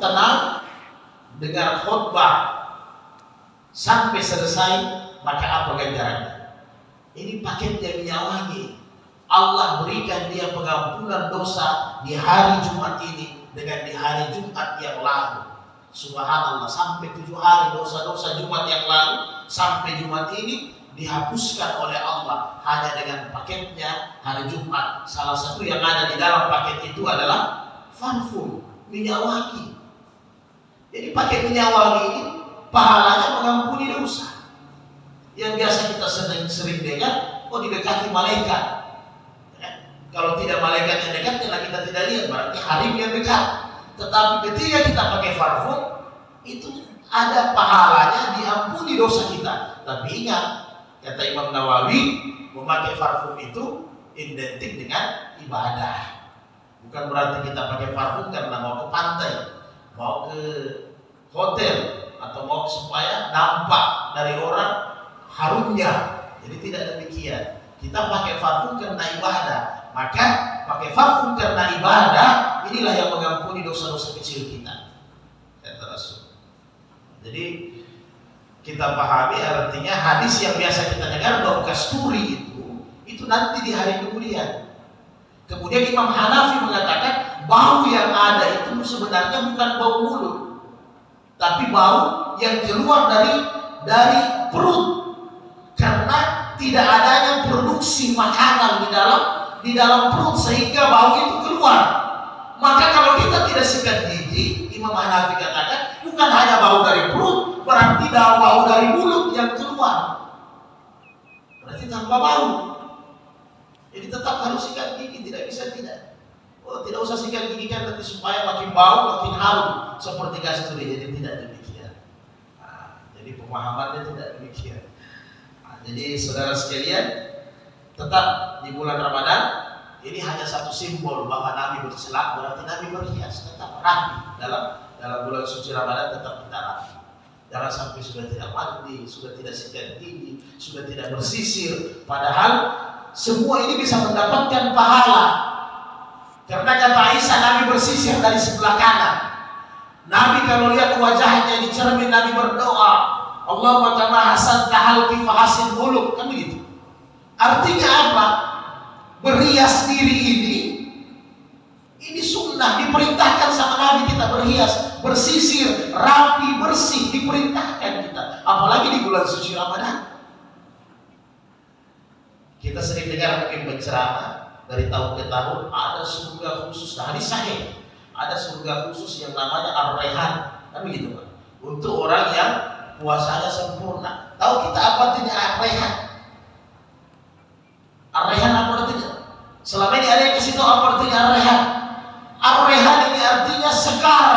tenang, dengar khutbah sampai selesai, maka apa ganjarannya? Ini paketnya minyak wangi. Allah berikan dia pengampunan dosa di hari Jumat ini dengan di hari Jumat yang lalu. Subhanallah, sampai 7 hari dosa-dosa Jumat yang lalu sampai Jumat ini dihapuskan oleh Allah hanya dengan paketnya hari Jumat. Salah satu yang ada di dalam paket itu adalah parfum, minyak wangi. Jadi paket minyak wangi ini pahalanya mengampuni dosa. Yang biasa kita sering dengar, oh didekati malaikat. Kalau tidak malaikat yang dekat, karena kita tidak lihat, berarti harim yang dekat. Tetapi ketika kita pakai parfum, itu ada pahalanya, diampuni dosa kita. Tapi ingat, kata Imam Nawawi, memakai parfum itu identik dengan ibadah. Bukan berarti kita pakai parfum karena mau ke pantai, mau ke hotel, atau mau supaya nampak dari orang harumnya. Jadi tidak demikian. Kita pakai parfum karena ibadah. Maka pakai parfum karena ibadah, inilah yang mengampuni dosa-dosa kecil kita. Kata Rasul. Jadi kita pahami artinya hadis yang biasa kita dengar bau kasturi itu nanti di hari kemudian. Kemudian Imam Hanafi mengatakan bau yang ada itu sebenarnya bukan bau mulut, tapi bau yang keluar dari perut, karena tidak adanya produksi makanan di dalam perut sehingga bau itu keluar. Maka kalau kita tidak sikat gigi, Imam Hanafi katakan bukan hanya bau dari perut, berarti bau dari mulut yang keluar. Berarti tanpa bau. Jadi tetap harus sikat gigi, tidak bisa tidak. Oh, tidak usah sikat gigi kan nanti supaya makin bau, makin harum seperti kasturi. Jadi tidak demikian. Jadi pemahamannya tidak demikian. Jadi saudara sekalian, tetap di bulan Ramadan ini hanya satu simbol bahwa Nabi berselak, berarti Nabi berhias, tetap rapi dalam bulan suci Ramadan, tetap kita rapi. Jangan sampai sudah tidak mandi, sudah tidak sikat gigi, sudah tidak bersisir, padahal semua ini bisa mendapatkan pahala. Karena kata Aisyah, Nabi bersisir dari sebelah kanan. Nabi kalau lihat wajahnya di cermin, Nabi berdoa, Allahumma kama hasan tahalki fahasin huluk, kan begitu. Artinya apa? Berhias diri ini sunnah, diperintahkan sama Nabi kita berhias, bersisir, rapi, bersih, diperintahkan kita. Apalagi di bulan suci Ramadan. Kita sering dengar mungkin berceramah dari tahun ke tahun, ada surga khusus, hadis sahih, ada surga khusus yang namanya Ar-Rayhan, kan begitu Pak? Untuk orang yang puasanya sempurna. Tahu kita apa artinya Ar-Rayhan? Ar-Rayhan apa artinya? Selama ini ada yang kasih tahu apa artinya Ar-Rayhan? Ar-Rayhan ini artinya segar,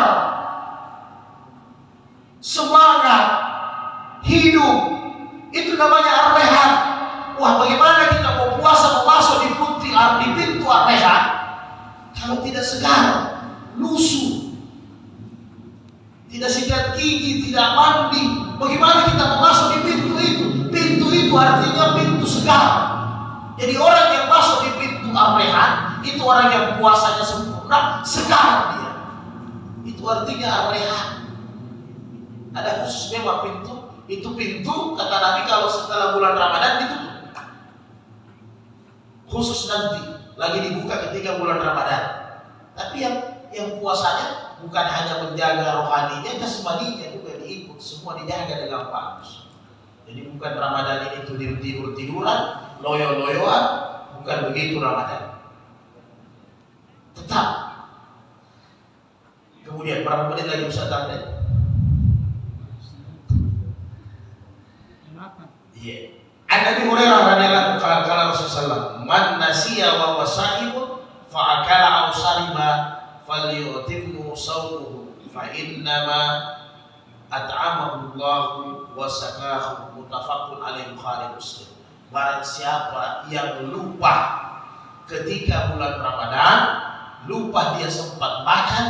semangat, hidup. Itu namanya Ar-Rayhan. Wah, bagaimana kita mau puasa, mau masuk di pintu Ar-Rayhan kalau tidak segar, lusuh, tidak sikat gigi, tidak mandi? Bagaimana kita mau masuk di pintu itu? Pintu itu artinya pintu segar. Jadi orang yang masuk di pintu Ar-Rayhan itu orang yang puasanya sempurna, segar dia. Itu artinya Ar-Rayhan. Ada khusus memang pintu. Itu pintu kata Nabi kalau setelah bulan Ramadan ditutup. Khusus nanti lagi dibuka ketika bulan Ramadan. Tapi yang puasanya bukan hanya menjaga rohaninya, jasmaninya juga diikut, semua dijaga dengan bagus. Jadi bukan Ramadan ini tidur-tiduran, loyo-loyoan, bukan begitu Ramadan. Tetap. Kemudian berapa menit lagi Ustaz Tamrin? Iya. An Abi Hurairah radhiyallahu anhu qala Rasulullah, "Man nasiya wa wasaimun fa akala aw shariba falyutimmu sawmuhu fa innama at'amahu Allahu wa saqahu." Muttafaqun alaihi, Bukhari Muslim. Barang siapa yang lupa ketika bulan Ramadan, lupa dia sempat makan,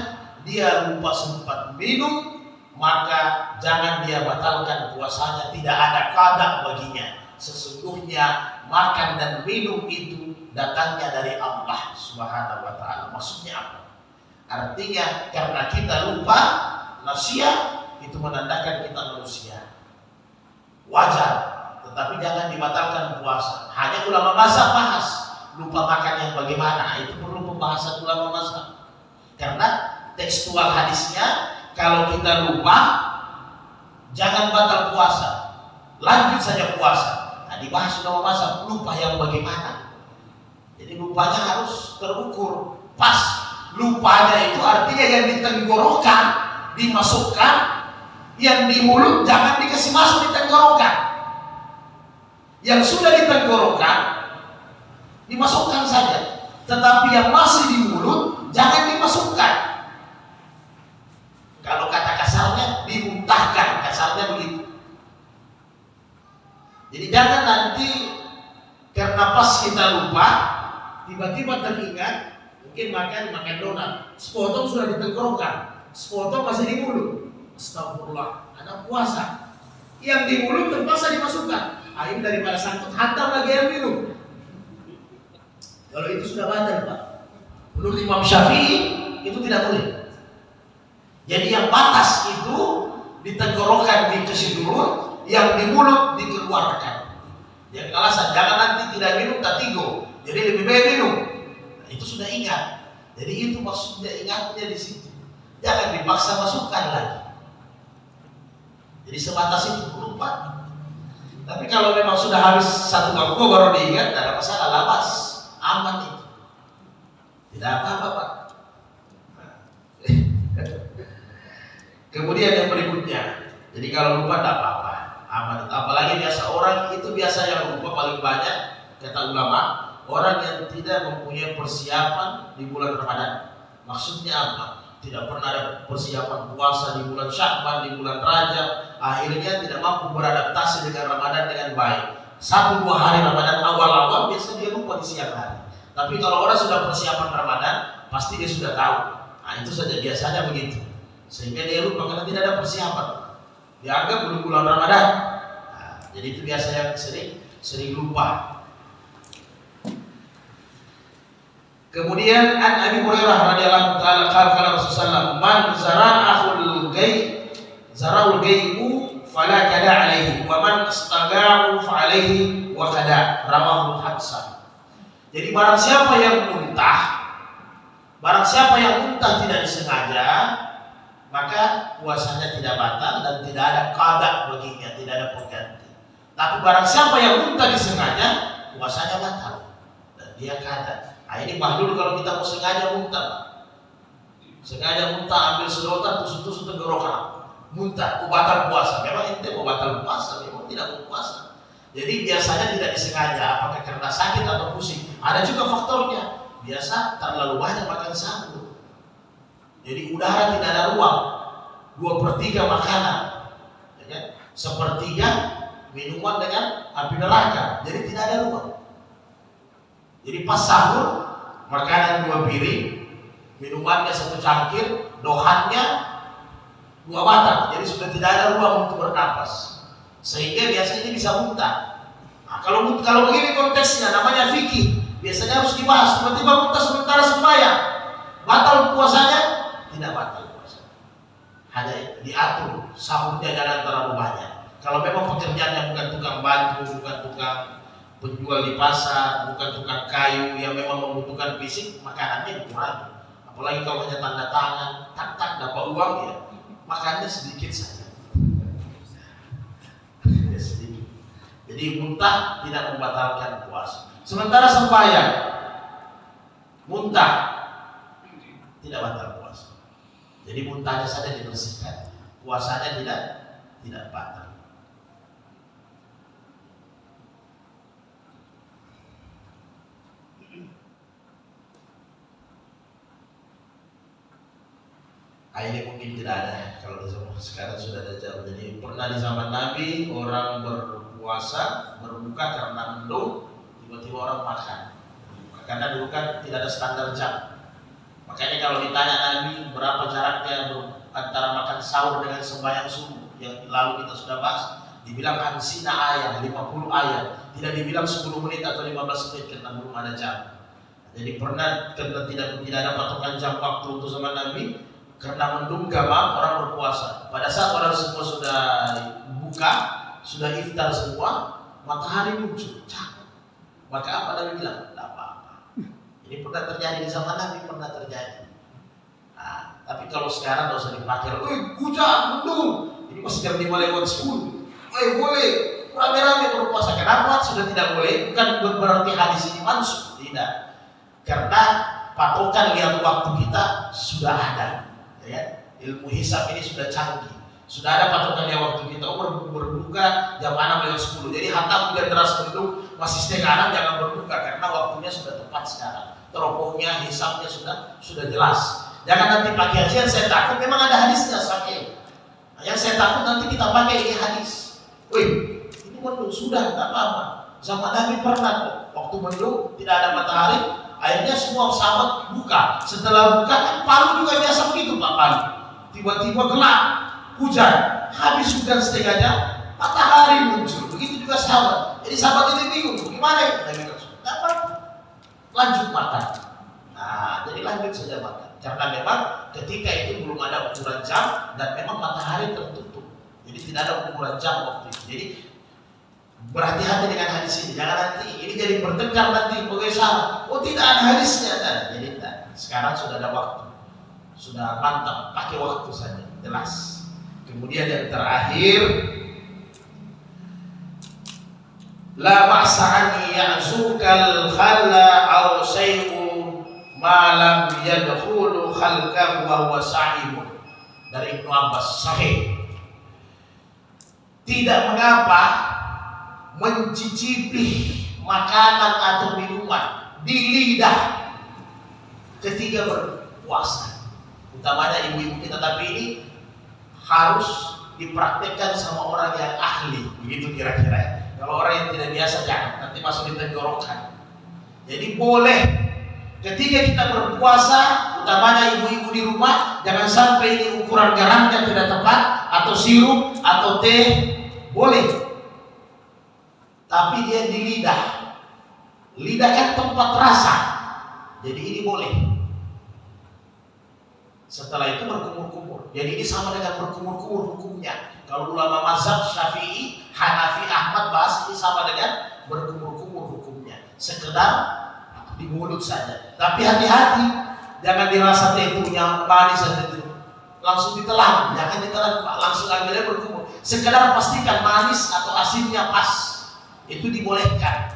dia lupa sempat minum, maka jangan dia batalkan puasanya, tidak ada qada baginya. Sesungguhnya makan dan minum itu datangnya dari Allah Subhanahu wa ta'ala. Maksudnya apa? Artinya karena kita lupa, manusia, itu menandakan kita manusia. Wajar, tetapi jangan dibatalkan puasa. Hanya ulama mazhab bahas lupa makan yang bagaimana, itu perlu pembahasan ulama mazhab. Karena tekstual hadisnya, kalau kita lupa, jangan batal puasa, lanjut saja puasa. Nah, dibahas ulama mazhab, lupa yang bagaimana. Jadi lupanya harus terukur, pas. Lupanya itu artinya yang di tenggorokan dimasukkan, yang di mulut jangan dikasih masuk di tenggorokan. Yang sudah di tenggorokan dimasukkan saja, tetapi yang masih di mulut jangan dimasukkan. Kalau kata kasarnya dimuntahkan, kasarnya begitu. Jadi jangan nanti karena pas kita lupa, tiba-tiba teringat, mungkin makan donat, sepotong sudah di tenggorokan, sepotong masih di mulut. Astagfirullah, anak puasa. Yang di mulut terpaksa dimasukkan. Air daripada sangkut, hantam lagi air minum. Kalau itu sudah batal, Pak. Menurut Imam Syafi'i itu tidak boleh. Jadi yang batas itu di tenggorokan dikasih dulu, yang di mulut dikeluarkan. Yang alasan jangan nanti tidak minum tatigo, jadi lebih baik minum. Nah, itu sudah ingat. Jadi itu maksudnya ingatnya di situ. Jangan dipaksa masukkan lagi. Jadi sebatas itu lupa. Tapi kalau memang sudah habis satu bangku baru diingat, tidak ada masalah, lapas, aman itu. Tidak apa-apa, Pak. Kemudian yang berikutnya, jadi kalau lupa tidak apa-apa, aman. Apalagi biasa orang itu biasa yang lupa paling banyak, kata ulama, orang yang tidak mempunyai persiapan di bulan Ramadan. Maksudnya apa? Tidak pernah ada persiapan puasa di bulan Sya'ban, di bulan Rajab, akhirnya tidak mampu beradaptasi dengan Ramadan dengan baik. 1-2 hari Ramadan awal-awal biasa dia lupa di siang hari. Tapi kalau orang sudah persiapan Ramadan, pasti dia sudah tahu. Nah, itu saja biasanya begitu. Sehingga dia lupa karena tidak ada persiapan. Dianggap belum bulan Ramadan. Nah, jadi itu biasa yang sering lupa. Kemudian an Abi Hurairah radhiyallahu taala qala Rasulullah man zara'ul ghaibu fala kada alaihi wa man istaga'u fa alaihi wa kada, rawahu Hasan. Jadi barang siapa yang muntah tidak disengaja, maka puasanya tidak batal dan tidak ada qada baginya, tidak ada pengganti. Tapi barang siapa yang muntah disengaja, puasanya batal dan dia qada. Nah, ini mahlul kalau kita mau sengaja muntah. Sengaja muntah, ambil sedotan, tusuk-tusuk tenggorokan. Muntah, batal puasa. Memang ente mau batal puasa, memang tidak mau puasa. Jadi biasanya tidak disengaja, apakah karena sakit atau pusing. Ada juga faktornya. Biasa terlalu banyak makan sahur. Jadi udara tidak ada ruang. 2/3 makanan, ya kan? 1/3 minuman dengan api neraka. Jadi tidak ada ruang. Jadi pas sahur, makanan 2 piring, minumannya 1 cangkir, dohannya 2 batang. Jadi sudah tidak ada ruang untuk bernapas. Sehingga biasanya ini bisa muntah. Nah, kalau begini konteksnya, namanya fikih, biasanya harus dibahas. Tiba-tiba muntah sementara sembahyang, batal puasanya? Tidak batal puasanya. Hanya diatur sahurnya jangan terlalu banyak. Kalau memang pekerjaannya bukan tukang baju, bukan tukang penjual di pasar, bukan tukang kayu yang memang membutuhkan fisik, makanannya dikurangi. Apalagi kalau hanya tanda tangan, tak dapat uang ya, makannya sedikit saja. Ya, sedikit. Jadi muntah tidak membatalkan puasa. Sementara sembahyang, muntah tidak batal puasa. Jadi muntahnya saja dibersihkan, puasanya tidak batal. Ini mungkin tidak ada, kalau di zaman sekarang sudah ada jauh. Jadi pernah di zaman Nabi orang berpuasa berbuka karena mendung, tiba-tiba orang makan. Karena dulu kan tidak ada standar jam. Makanya kalau ditanya Nabi berapa jaraknya antara makan sahur dengan sembahyang subuh yang lalu kita sudah bahas, dibilang hansina ayat, 50 ayat, tidak dibilang 10 menit atau 15 menit karena belum ada jam. Jadi pernah karena tidak ada patokan jam waktu untuk zaman Nabi, Karena mendung gamam orang berpuasa. Pada saat orang semua sudah buka, sudah iftar semua, matahari muncul. Cakep. Maka apa Nabi bilang? Tidak apa-apa. Ini pernah terjadi di zaman Nabi, pernah terjadi. Nah, tapi kalau sekarang tidak usah dipakai. Hujan, mendung. Ini masih jam 5:10. Boleh. Rame-rame berpuasa. Kenapa sudah tidak boleh? Bukan berarti hadis ini mansuh. Tidak. Karena patokan lihat waktu kita sudah ada. Ya, ilmu hisab ini sudah canggih. Sudah ada patokan lihat waktu kita. Berbuka jam 6:10. Jadi hatta udah deras mendung masih setengah 6 jangan berbuka karena waktunya sudah tepat sekarang. Teropongnya, hisabnya sudah jelas. Jangan nanti pagi hajian saya takut. Memang ada hadisnya sakit. Yang saya takut nanti kita pakai ini hadis. Ini mendung sudah nggak apa-apa. Zaman Nabi pernah kok. Waktu mendung tidak ada matahari. Akhirnya semua sahabat buka. Setelah buka kan Palu juga biasa begitu Pak Palu. Tiba-tiba gelap, hujan. Habis hujan setengah jam, matahari muncul. Begitu juga sahabat. Jadi sahabat ini bingung, gimana ya? Dapat lanjut makan. Nah, jadi lanjut saja makan. Karena memang ketika itu belum ada ukuran jam dan memang matahari tertutup. Jadi tidak ada ukuran jam waktu itu. Jadi berhati-hati dengan hadis ini. Jangan nanti ini jadi bertengkar nanti bagaimana salah. Tidak ada hadisnya. Jadi tidak. Sekarang sudah ada waktu. Sudah mantap. Pakai waktu saja. Jelas. Kemudian yang terakhir, la ba'sa'ani ya'zukal khalla aw say'u ma lam yadkhulu khalqahu wa huwa sa'imun. Dari Ibnu Abbas sahih. Tidak mengapa mencicipi makanan atau minuman di lidah ketika berpuasa. Utamanya ibu-ibu kita, tapi ini harus dipraktekkan sama orang yang ahli, begitu kira-kira. Kalau orang yang tidak biasa jangan, nanti masuk di tenggorokan. Jadi boleh ketika kita berpuasa, utamanya ibu-ibu di rumah, jangan sampai ini ukuran garamnya tidak tepat, atau sirup, atau teh, boleh. Tapi dia di lidah. Lidah kan tempat rasa. Jadi ini boleh. Setelah itu berkumur-kumur. Jadi ini sama dengan berkumur-kumur hukumnya. Kalau ulama mazhab Syafi'i, Hanafi, Ahmad bahas ini sama dengan berkumur-kumur hukumnya. Sekedar di mulut saja. Tapi hati-hati, jangan dirasa tebunya manis saja itu. Langsung ditelan, jangan ditelan, langsung ambilnya berkumur. Sekedar pastikan manis atau asinnya pas. Itu dibolehkan.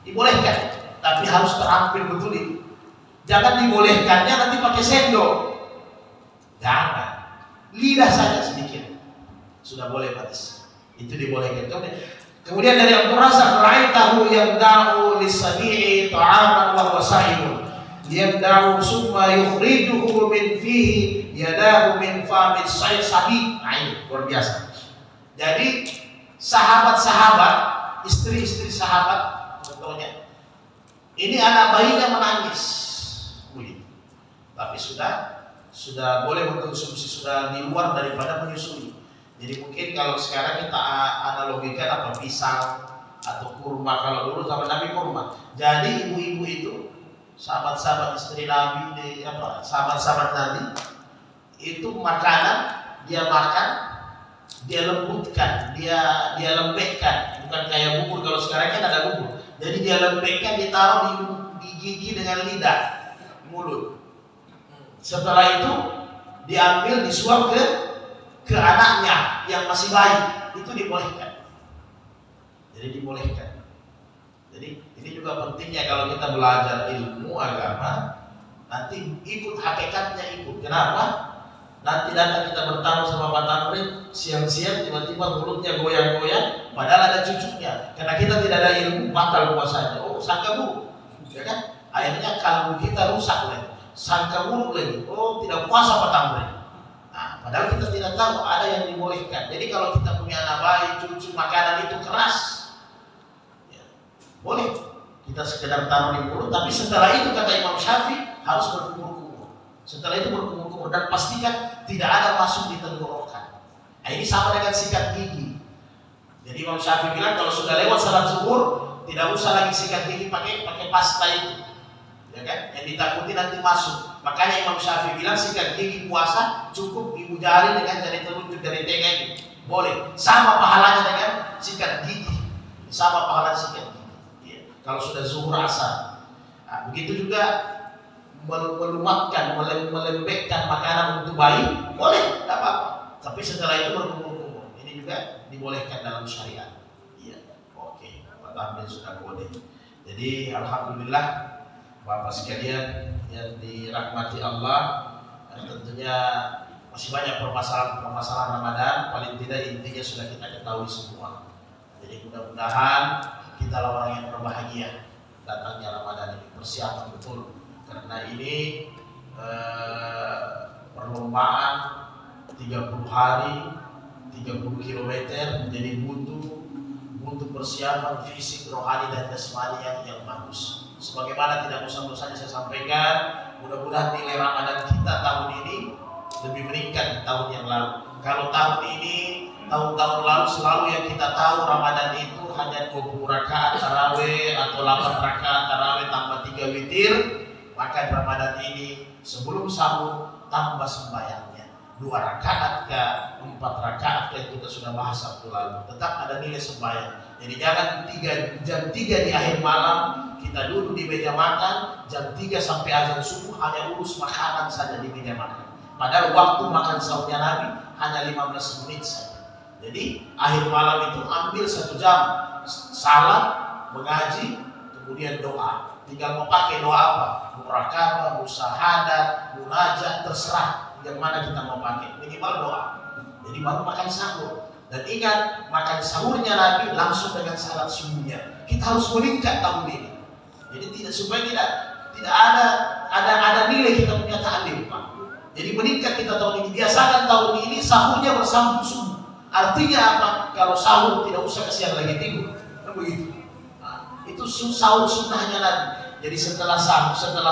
Dibolehkan, tapi harus terampil betul itu. Jangan dibolehkannya nanti pakai sendok. Jangan. Lidah saja sedikit. Sudah boleh batas. Itu dibolehkan. Kemudian dari Abu Razak, ra'aitahu yamda'u lis-sami'i ta'aman wa huwa sa'imun. Yamda'u summa yukhrijuhu min fihi yadahu min famil sa'i. Nah, ini luar biasa. Jadi sahabat-sahabat, istri-istri sahabat, contohnya, ini anak bayinya menangis, tapi sudah boleh mengkonsumsi, sudah di luar daripada menyusui. Jadi mungkin kalau sekarang kita analogikan apa, pisang atau kurma. Kalau dulu zaman Nabi kurma. Jadi ibu-ibu itu, sahabat-sahabat istri Nabi, sahabat-sahabat Nabi, itu makanan dia makan, dia lembutkan, dia lembekkan, bukan kayak bubur. Kalau sekarang kan ada bubur. Jadi dia lembekkan, ditaruh di gigi dengan lidah, mulut. Setelah itu diambil, disuap ke anaknya yang masih bayi. Itu dibolehkan. Jadi dibolehkan. Jadi ini juga pentingnya kalau kita belajar ilmu agama, nanti ikut hakikatnya ikut. Kenapa? Nanti datang kita bertamu sama Pak Tamrin, siang-siang tiba-tiba mulutnya goyang-goyang, padahal ada cucunya. Karena kita tidak ada ilmu, batal puasanya. Oh, sangka buruk, ya kan? Akhirnya kalbu kita rusak lagi, sangka buruk lagi. Oh, tidak puasa Pak Tamrin. Nah, padahal kita tidak tahu ada yang dibolehkan. Jadi kalau kita punya anak bayi, cucu, makanan itu keras, ya, boleh kita sekedar taruh di mulut. Tapi setelah itu kata Imam Syafi'i harus berkumur-kumur. Setelah itu berkumur-kumur dan pastikan tidak ada masuk di tenggorokan. Nah, ini sama dengan sikat gigi. Jadi Imam Syafi'i bilang kalau sudah lewat salat zuhur tidak usah lagi sikat gigi pakai pasta itu. ya kan? Yang ditakuti nanti masuk. Makanya Imam Syafi'i bilang sikat gigi puasa cukup ibu jari dengan jari telunjuk dari tengah ini, boleh. Sama pahalanya dengan sikat gigi, sama pahala sikat gigi. Ya. Kalau sudah zuhur asar, nah, begitu juga melumatkan, melembekkan makanan untuk bayi, boleh, tidak apa-apa. Tapi setelah itu berkumpul-kumpul, ini juga dibolehkan dalam syariat. Iya, oke. Pak Tamrin sudah boleh. Jadi alhamdulillah. Bapak sekalian yang dirahmati Allah, tentunya masih banyak permasalahan Ramadan. Paling tidak intinya sudah kita ketahui semua. Jadi mudah-mudahan kita orang yang berbahagia datangnya Ramadan ini, persiapan betul. Karena ini perlombaan 30 hari, 30 km, menjadi butuh persiapan fisik, rohani dan jasmani yang bagus. Sebagaimana tidak bosan-bosannya saya sampaikan, mudah-mudahan nilai Ramadan kita tahun ini lebih meningkat di tahun yang lalu. Kalau tahun ini, tahun-tahun lalu selalu yang kita tahu Ramadan itu hanya 20 rakaat tarawih atau 8 rakaat tarawih tambah 3 witir, maka Ramadan ini sebelum sahur tambah sembahyangnya 2 rakaat ke 4 rakaat yang kita sudah bahas Sabtu lalu. Tetap ada nilai sembahyang. Jadi jangan jam 3 di akhir malam kita duduk di meja makan, jam 3 sampai azan subuh hanya urus makanan saja di meja makan. Padahal waktu makan sahurnya Nabi hanya 15 menit saja. Jadi akhir malam itu ambil 1 jam salat, mengaji, kemudian doa. Tinggal mau pakai doa apa? Murakabah, musyahadat, munajat, terserah yang mana kita mau pakai. Minimal doa. Jadi baru makan sahur. Dan ingat, makan sahurnya Nabi langsung dengan salat subuhnya. Kita harus meningkat tahun ini. Jadi supaya tidak ada nilai kita punya ta'lim, Pak. Jadi meningkat kita tahun ini. Biasakan tahun ini sahurnya bersambung subuh. Artinya apa? Kalau sahur tidak usah kesian lagi tidur. Kan begitu. Nah, itu sahur sunnahnya Nabi. Jadi setelah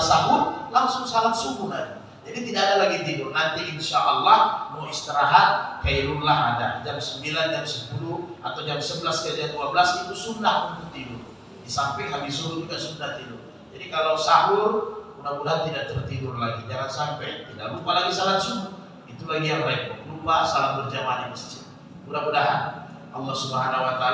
sahur langsung salat subuh Nabi. Jadi tidak ada lagi tidur. Nanti insya Allah mau istirahat, kailullah ada. Jam 9, jam 10, atau jam 11 ke jam 12 itu sunnah untuk tidur. Di samping habis subuh juga sudah tidur. Jadi kalau sahur mudah-mudahan tidak tertidur lagi. Jangan sampai tidak lupa lagi salat subuh. Itu lagi yang repot. Lupa salat berjamaah di masjid. Mudah-mudahan Allah Subhanahu wa taala